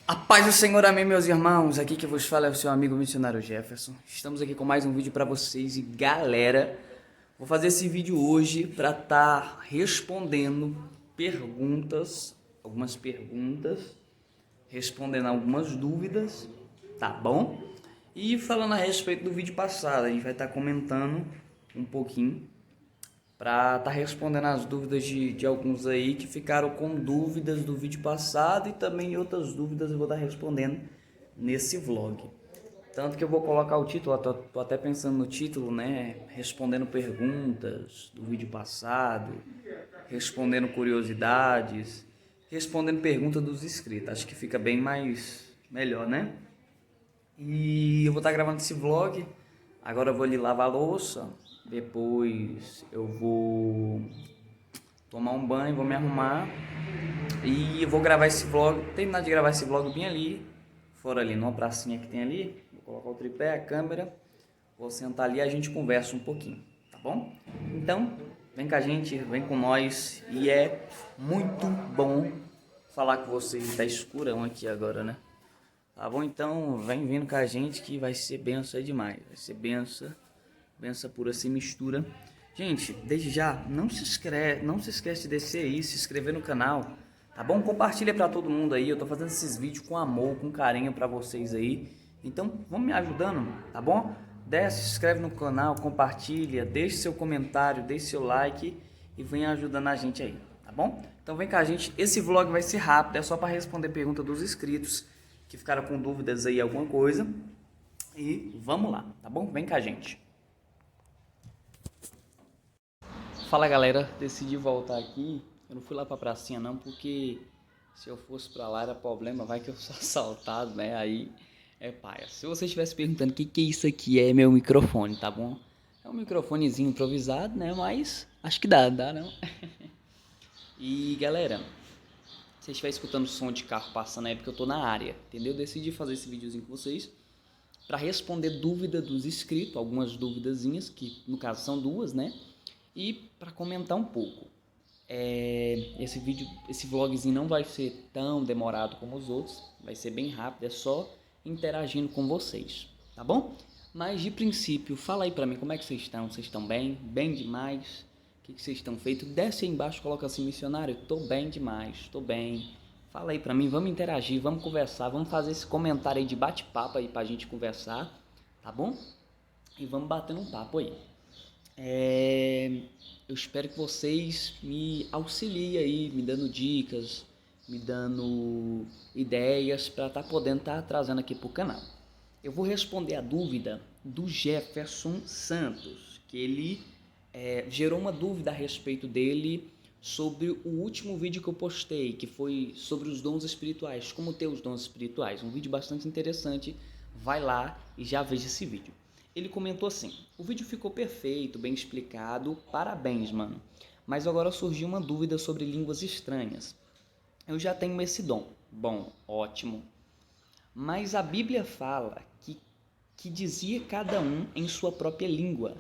A paz do Senhor, amém, meus irmãos. Aqui que vos fala é o seu amigo missionário Jefferson. Estamos aqui com mais um vídeo para vocês e galera, vou fazer esse vídeo hoje para estar respondendo algumas perguntas, respondendo algumas dúvidas, tá bom? E falando a respeito do vídeo passado, a gente vai estar comentando um pouquinho para estar respondendo as dúvidas de alguns aí que ficaram com dúvidas do vídeo passado e também outras dúvidas eu vou estar respondendo nesse vlog. Tanto que eu vou colocar o título, tô até pensando no título, né? Respondendo perguntas do vídeo passado, respondendo curiosidades, respondendo perguntas dos inscritos. Acho que fica bem melhor, né? E eu vou estar gravando esse vlog. Agora eu vou ali lavar a louça. Depois eu vou tomar um banho, vou me arrumar e eu vou gravar esse vlog, terminar de gravar esse vlog bem ali, fora ali, numa pracinha que tem ali. Vou colocar o tripé, a câmera, vou sentar ali e a gente conversa um pouquinho, tá bom? Então, vem com a gente, vem com nós e é muito bom falar com vocês. Tá escurão aqui agora, né? Tá bom? Então, vem vindo com a gente que vai ser benção demais, vai ser benção pura sem mistura. Gente, desde já, não se esquece de descer aí, se inscrever no canal, tá bom? Compartilha pra todo mundo aí, eu tô fazendo esses vídeos com amor, com carinho pra vocês aí. Então, vamos me ajudando, tá bom? Desce, se inscreve no canal, compartilha, deixe seu comentário, deixe seu like e venha ajudando a gente aí, tá bom? Então vem com a gente, esse vlog vai ser rápido, é só para responder pergunta dos inscritos que ficaram com dúvidas aí, alguma coisa. E vamos lá, tá bom? Vem com a gente. Fala galera, decidi voltar aqui. Eu não fui lá pra pracinha não, porque se eu fosse pra lá era problema, vai que eu sou assaltado, né? Aí é paia. Se você estivesse perguntando o que é isso aqui, é meu microfone, tá bom? É um microfonezinho improvisado, né? Mas acho que dá não? E galera, se você estiver escutando som de carro passando aí, porque eu tô na área, entendeu? Eu decidi fazer esse videozinho com vocês pra responder dúvida dos inscritos, algumas duvidazinhas, que no caso são duas, né? E para comentar um pouco, esse vlogzinho não vai ser tão demorado como os outros, vai ser bem rápido, é só interagindo com vocês, tá bom? Mas de princípio, fala aí para mim como é que vocês estão? Vocês estão bem? Bem demais? O que vocês estão feito? Desce aí embaixo, coloca assim, missionário, tô bem demais, tô bem. Fala aí para mim, vamos interagir, vamos conversar, vamos fazer esse comentário aí de bate-papo aí pra gente conversar, tá bom? E vamos batendo um papo aí. Eu espero que vocês me auxiliem aí, me dando dicas, me dando ideias para estar podendo estar trazendo aqui para o canal. Eu vou responder a dúvida do Jefferson Santos, que ele gerou uma dúvida a respeito dele sobre o último vídeo que eu postei, que foi sobre os dons espirituais, como ter os dons espirituais. Um vídeo bastante interessante, vai lá e já veja esse vídeo. Ele comentou assim: o vídeo ficou perfeito, bem explicado, parabéns, mano. Mas agora surgiu uma dúvida sobre línguas estranhas. Eu já tenho esse dom. Bom, ótimo. Mas a Bíblia fala que dizia cada um em sua própria língua.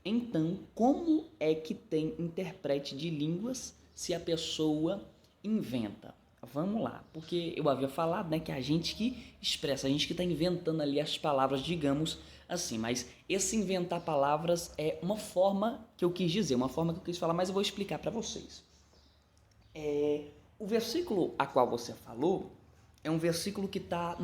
Então, como é que tem intérprete de línguas se a pessoa inventa? Vamos lá, porque eu havia falado, né, que a gente que expressa, a gente que está inventando ali as palavras, digamos assim, mas esse inventar palavras é uma forma que eu quis dizer, uma forma que eu quis falar, mas eu vou explicar para vocês. O versículo a qual você falou é um versículo que está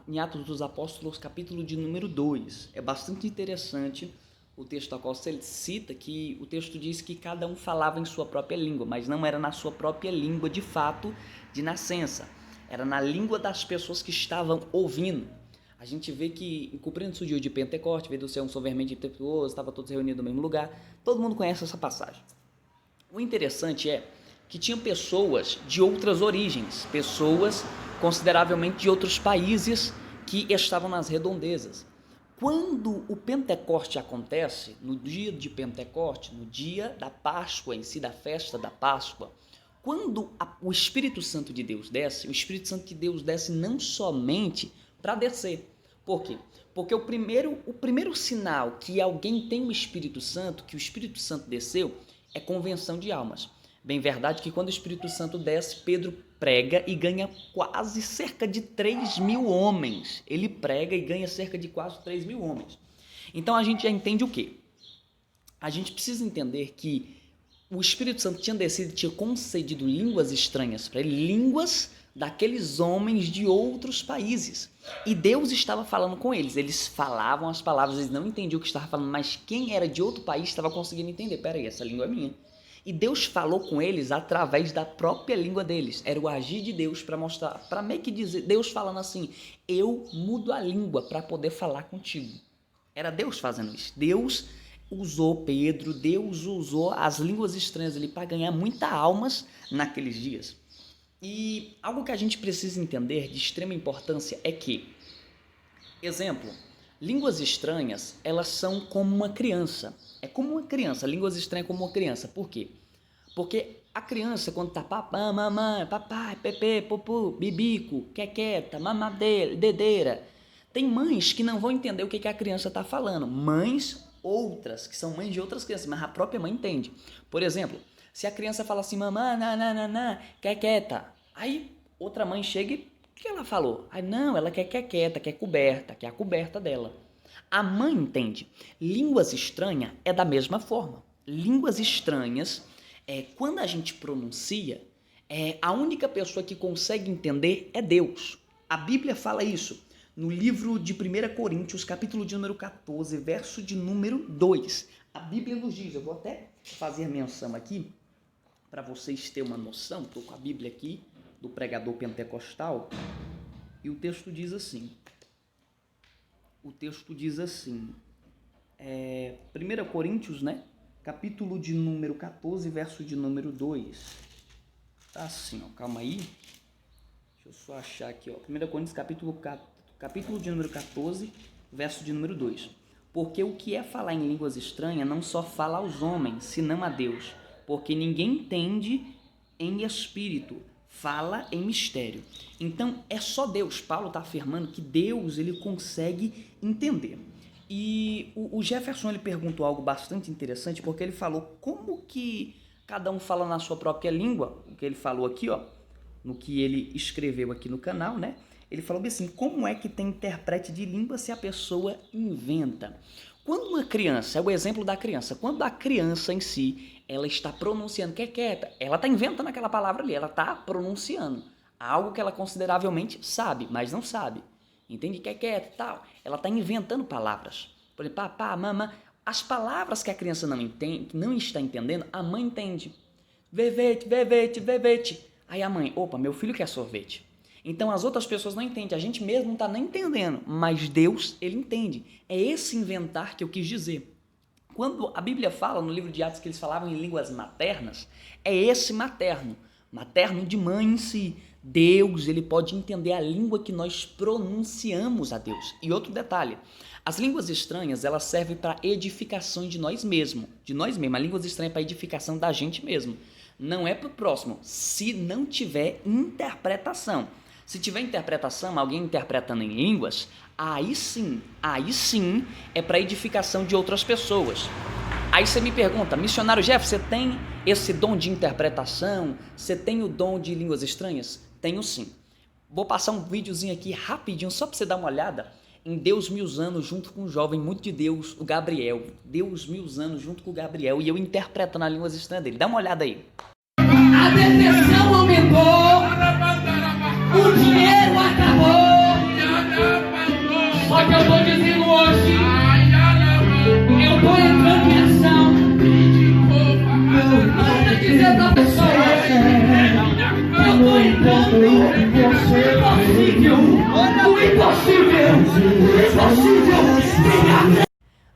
em Atos dos Apóstolos, capítulo de número 2. É bastante interessante o texto a qual você cita, que o texto diz que cada um falava em sua própria língua, mas não era na sua própria língua de fato, de nascença. Era na língua das pessoas que estavam ouvindo. A gente vê que, cumprindo-se o dia de Pentecoste, veio do céu um som vermelho e impetuoso, estava todos reunidos no mesmo lugar. Todo mundo conhece essa passagem. O interessante é que tinham pessoas de outras origens, pessoas consideravelmente de outros países que estavam nas redondezas. Quando o Pentecoste acontece, no dia de Pentecoste, no dia da Páscoa em si, da festa da Páscoa, quando o Espírito Santo de Deus desce, o Espírito Santo de Deus desce não somente para descer. Por quê? Porque o primeiro sinal que alguém tem o Espírito Santo, que o Espírito Santo desceu, é convenção de almas. Bem verdade que quando o Espírito Santo desce, Pedro prega e ganha quase cerca de 3.000 homens. Ele prega e ganha cerca de quase 3.000 homens. Então a gente já entende o quê? A gente precisa entender que o Espírito Santo tinha descido e tinha concedido línguas estranhas para ele, línguas daqueles homens de outros países. E Deus estava falando com eles. Eles falavam as palavras, eles não entendiam o que estava falando, mas quem era de outro país estava conseguindo entender. Peraí, essa língua é minha. E Deus falou com eles através da própria língua deles. Era o agir de Deus para mostrar, para meio que dizer, Deus falando assim, eu mudo a língua para poder falar contigo. Era Deus fazendo isso. Deus usou Pedro, Deus usou as línguas estranhas ali para ganhar muitas almas naqueles dias. E algo que a gente precisa entender de extrema importância é que, exemplo, línguas estranhas, elas são como uma criança. É como uma criança, línguas estranhas como uma criança. Por quê? Porque a criança, quando tá papá, mamãe, papai, pepe, pupu, bibico, quequeta, mamadeira, dedeira, tem mães que não vão entender o que a criança está falando. Mães outras, que são mães de outras crianças, mas a própria mãe entende. Por exemplo, se a criança fala assim, mamãe, nananana, quequeta, aí outra mãe chega e o que ela falou? Aí não, ela quer quequeta, quer coberta, quer a coberta dela. A mãe entende. Línguas estranhas é da mesma forma. Línguas estranhas, quando a gente pronuncia, a única pessoa que consegue entender é Deus. A Bíblia fala isso. No livro de 1 Coríntios, capítulo de número 14, verso de número 2. A Bíblia nos diz, eu vou até fazer menção aqui, para vocês terem uma noção, estou com a Bíblia aqui, do pregador pentecostal, e o texto diz assim, 1 Coríntios, né, capítulo de número 14, verso de número 2, tá assim, ó, calma aí, deixa eu só achar aqui, ó, 1 Coríntios, capítulo de número 14, verso de número 2. Porque o que é falar em línguas estranhas não só fala aos homens, senão a Deus. Porque ninguém entende em espírito, fala em mistério. Então, é só Deus. Paulo está afirmando que Deus ele consegue entender. E o Jefferson ele perguntou algo bastante interessante, porque ele falou como que cada um fala na sua própria língua, o que ele falou aqui, ó, no que ele escreveu aqui no canal, né? Ele falou assim, como é que tem intérprete de língua se a pessoa inventa? Quando uma criança, é o exemplo da criança, quando a criança em si, ela está pronunciando quequeta, ela está inventando aquela palavra ali, ela está pronunciando algo que ela consideravelmente sabe, mas não sabe. Entende? Quequeta e tal. Ela está inventando palavras. Por exemplo, papá, mamãe, as palavras que a criança não entende, não está entendendo, a mãe entende. Vevete, vevete, vevete. Aí a mãe, opa, meu filho quer sorvete. Então as outras pessoas não entendem, a gente mesmo não está nem entendendo, mas Deus, ele entende. É esse inventar que eu quis dizer. Quando a Bíblia fala no livro de Atos que eles falavam em línguas maternas, é esse materno de mãe em si. Deus, ele pode entender a língua que nós pronunciamos a Deus. E outro detalhe, as línguas estranhas, elas servem para edificação de nós mesmos. A língua estranha é para edificação da gente mesmo. Não é para o próximo, se não tiver interpretação. Se tiver interpretação, alguém interpretando em línguas, aí sim é para edificação de outras pessoas. Aí você me pergunta, missionário Jeff, você tem esse dom de interpretação? Você tem o dom de línguas estranhas? Tenho sim. Vou passar um videozinho aqui rapidinho, só para você dar uma olhada em Deus me usando junto com um jovem muito de Deus, o Gabriel. Deus me usando junto com o Gabriel e eu interpretando as línguas estranhas dele. Dá uma olhada aí. A depressão aumentou, o dinheiro acabou, só que eu tô dizendo hoje, eu tô entrando em ação. Manda dizer pra pessoa, eu tô entrando o impossível.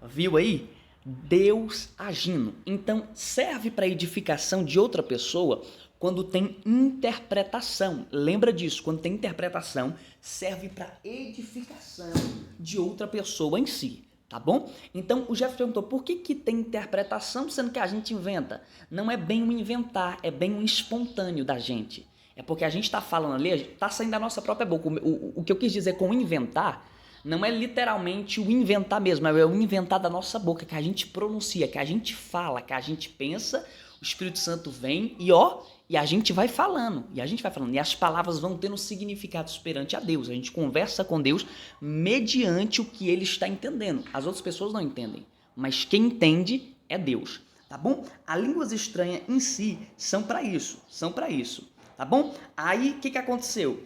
Viu aí? Deus agindo. Então, serve para edificação de outra pessoa quando tem interpretação. Lembra disso, quando tem interpretação, serve para edificação de outra pessoa em si, tá bom? Então, o Jeff perguntou, por que tem interpretação sendo que a gente inventa? Não é bem um inventar, é bem um espontâneo da gente. É porque a gente está falando ali, está saindo da nossa própria boca. O que eu quis dizer com inventar não é literalmente o inventar mesmo, é o inventar da nossa boca, que a gente pronuncia, que a gente fala, que a gente pensa, o Espírito Santo vem e E a gente vai falando, e as palavras vão tendo significados perante a Deus. A gente conversa com Deus mediante o que ele está entendendo. As outras pessoas não entendem, mas quem entende é Deus, tá bom? As línguas estranhas em si são para isso, tá bom? Aí, o que aconteceu?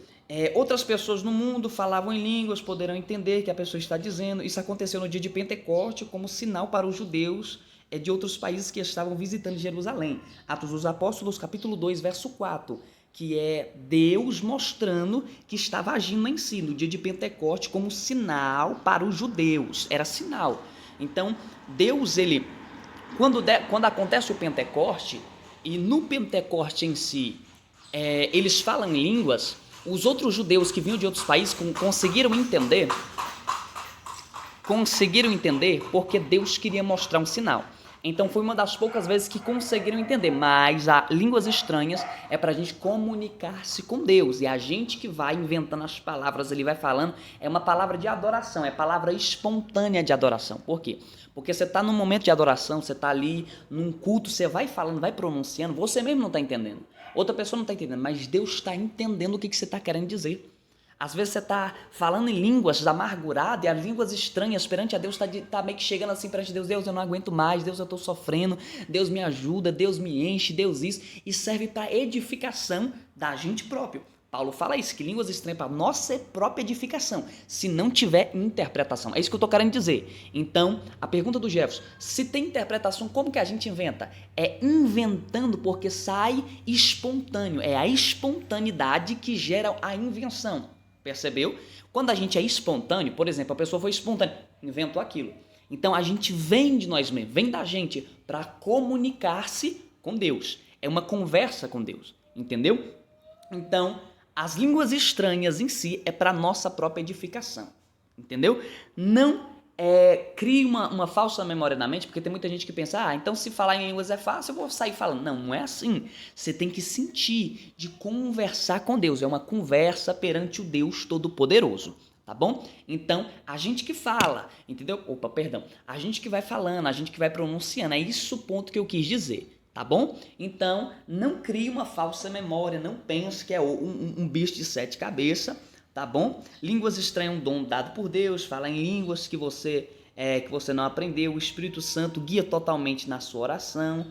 Outras pessoas no mundo falavam em línguas, poderão entender o que a pessoa está dizendo. Isso aconteceu no dia de Pentecoste como sinal para os judeus de outros países que estavam visitando Jerusalém. Atos dos Apóstolos, capítulo 2, verso 4, que é Deus mostrando que estava agindo em si, no dia de Pentecoste, como sinal para os judeus. Era sinal. Então, Deus, quando acontece o Pentecoste, e no Pentecoste em si, eles falam em línguas, os outros judeus que vinham de outros países conseguiram entender porque Deus queria mostrar um sinal. Então foi uma das poucas vezes que conseguiram entender, mas as línguas estranhas é para a gente comunicar-se com Deus, e a gente que vai inventando as palavras, ele vai falando, é uma palavra de adoração, é palavra espontânea de adoração. Por quê? Porque você está num momento de adoração, você está ali num culto, você vai falando, vai pronunciando, você mesmo não está entendendo, outra pessoa não está entendendo, mas Deus está entendendo o que você está querendo dizer. Às vezes você está falando em línguas amarguradas e as línguas estranhas perante a Deus está meio que chegando assim perante Deus. Deus, eu não aguento mais. Deus, eu estou sofrendo. Deus, me ajuda. Deus, me enche. Deus, isso. E serve para edificação da gente próprio. Paulo fala isso, que línguas estranhas para nossa própria edificação, se não tiver interpretação. É isso que eu estou querendo dizer. Então, a pergunta do Jefferson, se tem interpretação, como que a gente inventa? É inventando porque sai espontâneo. É a espontaneidade que gera a invenção. Percebeu? Quando a gente é espontâneo, por exemplo, a pessoa foi espontânea, inventou aquilo. Então a gente vem de nós mesmos, vem da gente para comunicar-se com Deus. É uma conversa com Deus, entendeu? Então, as línguas estranhas em si é para nossa própria edificação, entendeu? Não crie uma falsa memória na mente, porque tem muita gente que pensa, então se falar em línguas é fácil, eu vou sair falando. Não, não é assim. Você tem que sentir de conversar com Deus. É uma conversa perante o Deus Todo-Poderoso, tá bom? Então, a gente que fala, entendeu? A gente que vai falando, a gente que vai pronunciando. É isso o ponto que eu quis dizer, tá bom? Então, não crie uma falsa memória, não pense que é um bicho de 7 cabeças, tá bom? Línguas estranhas é um dom dado por Deus, falar em línguas que você não aprendeu, o Espírito Santo guia totalmente na sua oração,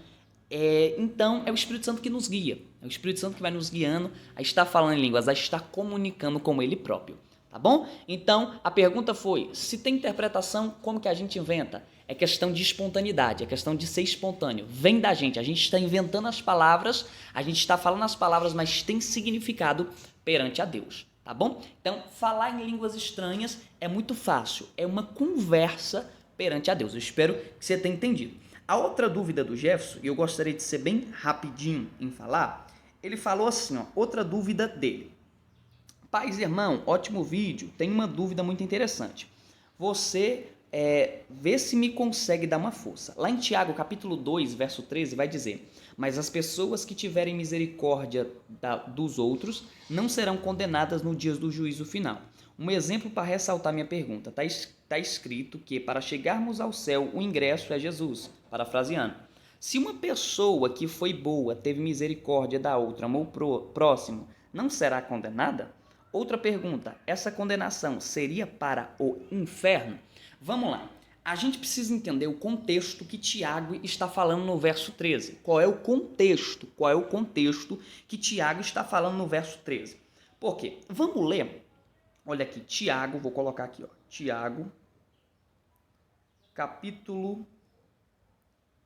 então é o Espírito Santo que nos guia, é o Espírito Santo que vai nos guiando a estar falando em línguas, a estar comunicando com Ele próprio, tá bom? Então, a pergunta foi, se tem interpretação, como que a gente inventa? É questão de espontaneidade, é questão de ser espontâneo, vem da gente, a gente está inventando as palavras, a gente está falando as palavras, mas tem significado perante a Deus. Tá bom? Então, falar em línguas estranhas é muito fácil, é uma conversa perante a Deus. Eu espero que você tenha entendido. A outra dúvida do Jefferson, e eu gostaria de ser bem rapidinho em falar, ele falou assim, outra dúvida dele. Paz, irmão, ótimo vídeo, tem uma dúvida muito interessante. Você vê se me consegue dar uma força. Lá em Tiago, capítulo 2, verso 13, vai dizer, mas as pessoas que tiverem misericórdia dos outros não serão condenadas no dia do juízo final. Um exemplo para ressaltar minha pergunta. Está escrito que para chegarmos ao céu, o ingresso é Jesus, parafraseando. Se uma pessoa que foi boa, teve misericórdia da outra, amou o próximo, não será condenada? Outra pergunta, essa condenação seria para o inferno? Vamos lá, a gente precisa entender o contexto que Tiago está falando no verso 13. Qual é o contexto? Qual é o contexto que Tiago está falando no verso 13? Por quê? Vamos ler. Olha aqui, Tiago, vou colocar aqui, Tiago, capítulo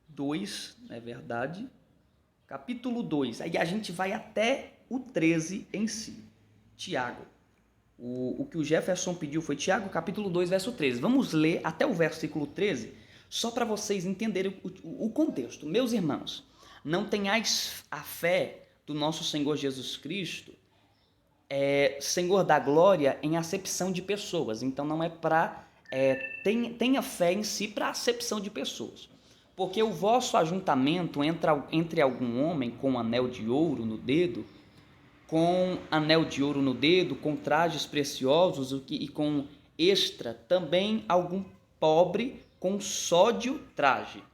2, não é verdade? Capítulo 2, aí a gente vai até o 13 em si. Tiago. O que o Jefferson pediu foi Tiago, capítulo 2, verso 13. Vamos ler até o versículo 13, só para vocês entenderem o contexto. Meus irmãos, não tenhais a fé do nosso Senhor Jesus Cristo, Senhor da glória, em acepção de pessoas. Então, não é para... tenha fé em si para acepção de pessoas. Porque o vosso ajuntamento entre algum homem com um anel de ouro no dedo, com trajes preciosos e com extra, também algum pobre com sódio traje.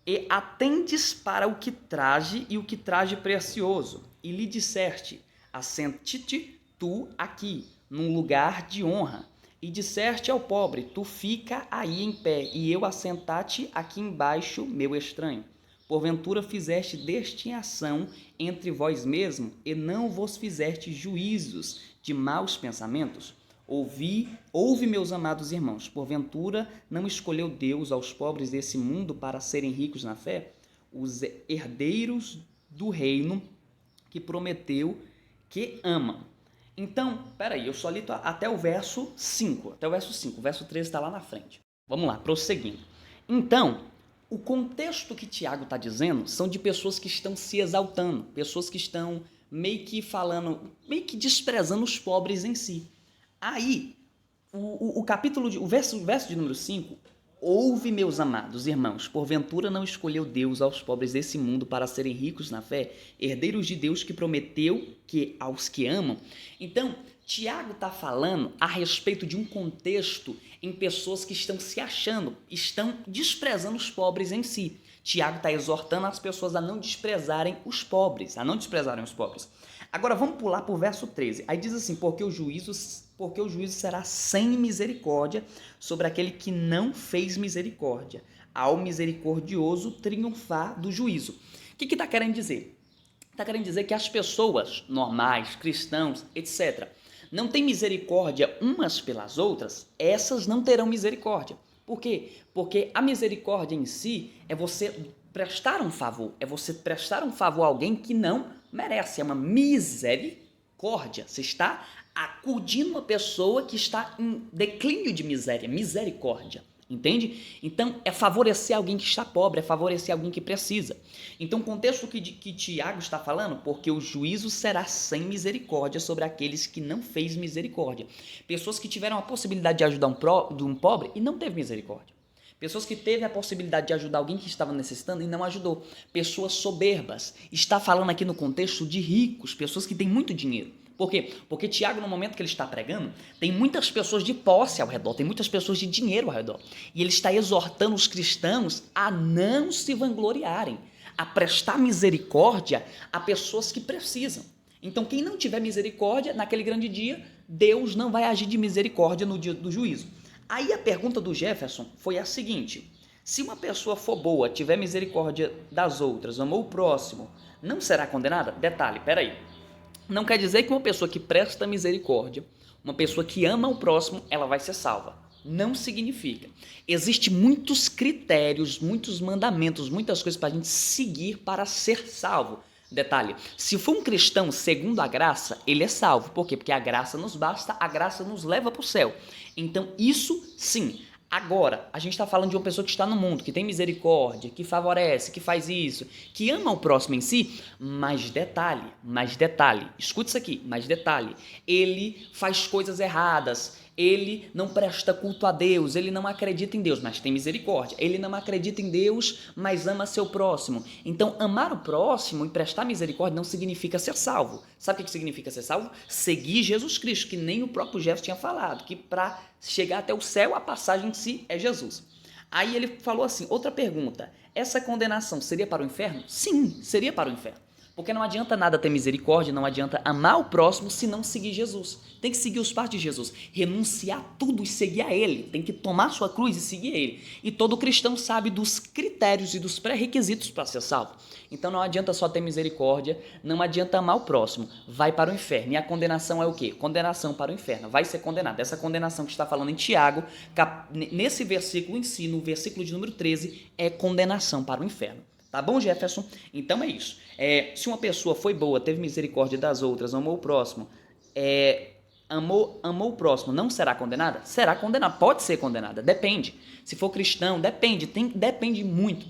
E atendes para o que traje e o que traje precioso, e lhe disseste, assente-te tu aqui, num lugar de honra, e disseste ao pobre, tu fica aí em pé, e eu assentar-te aqui embaixo, meu estranho. Porventura fizeste distinção entre vós mesmos, e não vos fizeste juízos de maus pensamentos? Ouve, meus amados irmãos, porventura não escolheu Deus aos pobres desse mundo para serem ricos na fé, os herdeiros do reino que prometeu, que amam. Então, peraí, eu só li até o verso 5, o verso 13 está lá na frente. Vamos lá, prosseguindo. Então, o contexto que Tiago está dizendo são de pessoas que estão se exaltando, pessoas que estão meio que falando, meio que desprezando os pobres em si. Aí, o verso de número 5, ouve, meus amados irmãos, porventura não escolheu Deus aos pobres desse mundo para serem ricos na fé, herdeiros de Deus que prometeu que aos que amam. Então, Tiago está falando a respeito de um contexto em pessoas que estão se achando, estão desprezando os pobres em si. Tiago está exortando as pessoas a não desprezarem os pobres, Agora vamos pular para o verso 13. Aí diz assim, porque o juízo será sem misericórdia sobre aquele que não fez misericórdia, ao misericordioso triunfar do juízo. O que está querendo dizer? Está querendo dizer que as pessoas normais, cristãos, etc., não têm misericórdia umas pelas outras, essas não terão misericórdia. Por quê? Porque a misericórdia em si é você prestar um favor, a alguém que não merece, é uma misericórdia. Você está acudindo uma pessoa que está em declínio de misericórdia. Entende? Então, é favorecer alguém que está pobre, é favorecer alguém que precisa. Então, o contexto que Tiago está falando, porque o juízo será sem misericórdia sobre aqueles que não fez misericórdia. Pessoas que tiveram a possibilidade de ajudar um pobre e não teve misericórdia. Pessoas que teve a possibilidade de ajudar alguém que estava necessitando e não ajudou. Pessoas soberbas. Está falando aqui no contexto de ricos, pessoas que têm muito dinheiro. Por quê? Porque Tiago, no momento que ele está pregando, tem muitas pessoas de posse ao redor, tem muitas pessoas de dinheiro ao redor. E ele está exortando os cristãos a não se vangloriarem, a prestar misericórdia a pessoas que precisam. Então, quem não tiver misericórdia, naquele grande dia, Deus não vai agir de misericórdia no dia do juízo. Aí a pergunta do Jefferson foi a seguinte: se uma pessoa for boa, tiver misericórdia das outras, amou o próximo, não será condenada? Detalhe, peraí. Não quer dizer que uma pessoa que presta misericórdia, uma pessoa que ama o próximo, ela vai ser salva. Não significa. Existem muitos critérios, muitos mandamentos, muitas coisas para a gente seguir para ser salvo. Detalhe, se for um cristão segundo a graça, ele é salvo. Por quê? Porque a graça nos basta, a graça nos leva para o céu. Então, isso sim. Agora, a gente está falando de uma pessoa que está no mundo, que tem misericórdia, que favorece, que faz isso, que ama o próximo em si, mas detalhe, escute isso aqui, mas detalhe, ele faz coisas erradas, ele não presta culto a Deus, ele não acredita em Deus, mas tem misericórdia, ele não acredita em Deus, mas ama seu próximo. Então, amar o próximo e prestar misericórdia não significa ser salvo. Sabe o que significa ser salvo? Seguir Jesus Cristo, que nem o próprio Jefferson tinha falado, que para chegar até o céu, a passagem em si é Jesus. Aí ele falou assim, outra pergunta, essa condenação seria para o inferno? Sim, seria para o inferno. Porque não adianta nada ter misericórdia, não adianta amar o próximo se não seguir Jesus. Tem que seguir os passos de Jesus, renunciar tudo e seguir a Ele. Tem que tomar sua cruz e seguir Ele. E todo cristão sabe dos critérios e dos pré-requisitos para ser salvo. Então não adianta só ter misericórdia, não adianta amar o próximo, vai para o inferno. E a condenação é o quê? Condenação para o inferno, vai ser condenado. Essa condenação que está falando em Tiago, nesse versículo em si, no versículo de número 13, é condenação para o inferno. Tá bom, Jefferson? Então é isso. Se uma pessoa foi boa, teve misericórdia das outras, amou o próximo, amou o próximo, não será condenada? Será condenada, pode ser condenada, depende. Se for cristão, depende muito,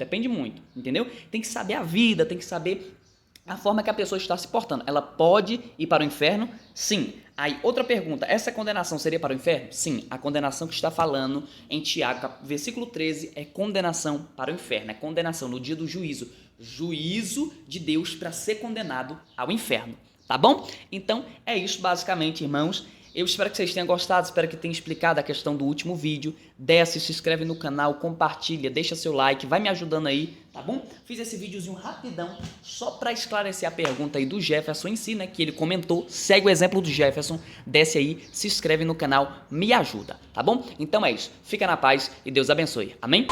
entendeu? Tem que saber a vida, tem que saber a forma que a pessoa está se portando. Ela pode ir para o inferno? Sim. Aí, outra pergunta, essa condenação seria para o inferno? Sim, a condenação que está falando em Tiago, versículo 13, é condenação para o inferno, é condenação no dia do juízo, juízo de Deus para ser condenado ao inferno, tá bom? Então, é isso basicamente, irmãos. Eu espero que vocês tenham gostado, espero que tenha explicado a questão do último vídeo. Desce, se inscreve no canal, compartilha, deixa seu like, vai me ajudando aí, tá bom? Fiz esse videozinho rapidão, só para esclarecer a pergunta aí do Jefferson em si, né, que ele comentou. Segue o exemplo do Jefferson, desce aí, se inscreve no canal, me ajuda, tá bom? Então é isso, fica na paz e Deus abençoe, amém?